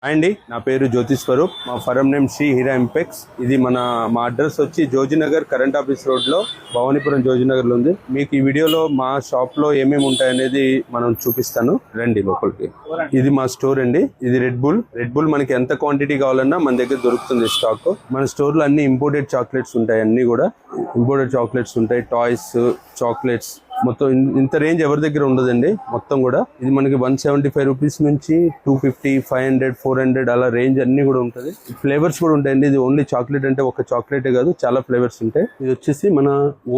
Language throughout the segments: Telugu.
అండి, నా పేరు జ్యోతి స్వరూప్. మా ఫరం నేమ్ శ్రీ హీరా ఇంపెక్స్. ఇది మా అడ్రస్ వచ్చి జోజినగర్ కరెంట్ ఆఫీస్ రోడ్ లో, భవానీపురం జోజినగర్ లో ఉంది. మీకు ఈ వీడియోలో మా షాప్ లో ఏమేమి ఉంటాయనేది మనం చూపిస్తాను. రండి లోపలికి. ఇది మా స్టోర్ అండి. ఇది రెడ్ బుల్ మనకి ఎంత క్వాంటిటీ కావాలన్నా మన దగ్గర దొరుకుతుంది స్టాక్. మన స్టోర్ లో అన్ని ఇంపోర్టెడ్ చాక్లెట్స్ ఉంటాయి. అన్ని కూడా ఇంపోర్టెడ్ చాక్లెట్స్ ఉంటాయి. టాయ్స్, చాక్లెట్స్ మొత్తం ఇంత రేంజ్ ఎవరి దగ్గర ఉండదండి. మొత్తం కూడా ఇది మనకి 175 రూపీస్ నుంచి 250, 500, 400 అలా రేంజ్ అన్ని కూడా ఉంటుంది. ఫ్లేవర్స్ కూడా ఉంటాయండి. ఇది ఓన్లీ చాక్లెట్ అంటే ఒక చాక్లెటే కాదు, చాలా ఫ్లేవర్స్ ఉంటాయి. ఇది వచ్చేసి మన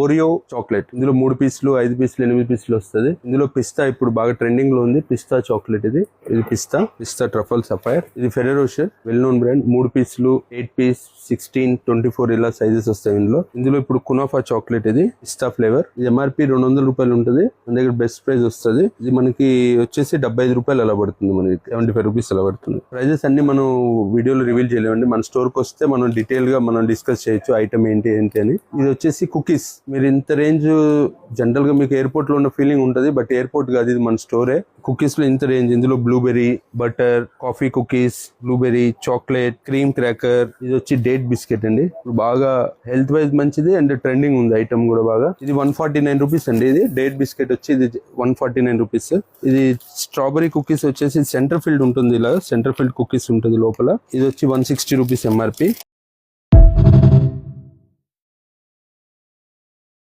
ఓరియో చాక్లెట్. ఇందులో 3 పీసులు, 5 పీసులు, 8 పీసులు వస్తుంది. ఇందులో పిస్తా ఇప్పుడు బాగా ట్రెండింగ్ లో ఉంది. పిస్తా చాక్లెట్ ఇది పిస్తా ట్రఫల్ సఫైర్. ఇది ఫెరెరో రోషర్, వెల్ నోన్ బ్రాండ్. 3 పీసులు, 8 పీస్, 16, 24 ఇలా సైజెస్ వస్తాయి. ఇందులో ఇప్పుడు కునాఫా చాక్లెట్. ఇది పిస్తా ఫ్లేవర్. ఇది ఎంఆర్పి 200 రూపాయలు ఉంటుంది. మన దగ్గర బెస్ట్ ప్రైస్ వస్తుంది. ఇది మనకి వచ్చేసి 75 రూపాయలు అలా పడుతుంది. మనకి 75 రూపీస్ అలా పడుతుంది. ప్రైజెస్ అన్ని మనం వీడియోలో రివీల్ చేయలేమండి. మన స్టోర్ కి వస్తే మనం డీటెయిల్ గా మనం డిస్కస్ చేయొచ్చు ఐటమ్ ఏంటి అని. ఇది వచ్చేసి కుకీస్. మీరు ఇంత రేంజ్ జనరల్ గా మీకు ఎయిర్పోర్ట్ లో ఉన్న ఫీలింగ్ ఉంటుంది, బట్ ఎయిర్పోర్ట్ కాదు, ఇది మన స్టోరే. కుకీస్ లో ఇంత రేంజ్. ఇందులో blueberry, butter, coffee cookies, blueberry, chocolate, cream cracker. ఇది వచ్చి డేట్ బిస్కెట్ అండి. బాగా హెల్త్ వైజ్ మంచిది అండ్ ట్రెండింగ్ ఉంది ఐటమ్ కూడా బాగా. ఇది 149 రూపీస్ అండి. ఇది డేట్ బిస్కెట్ వచ్చి ఇది 149 రూపీస్. ఇది స్ట్రాబెరీ కుకీస్ వచ్చేసి సెంటర్ ఫిల్డ్ ఉంటుంది. ఇలా సెంటర్ ఫిల్డ్ కుకీస్ ఉంటుంది లోపల. ఇది వచ్చి 160 రూపీస్ ఎంఆర్పి.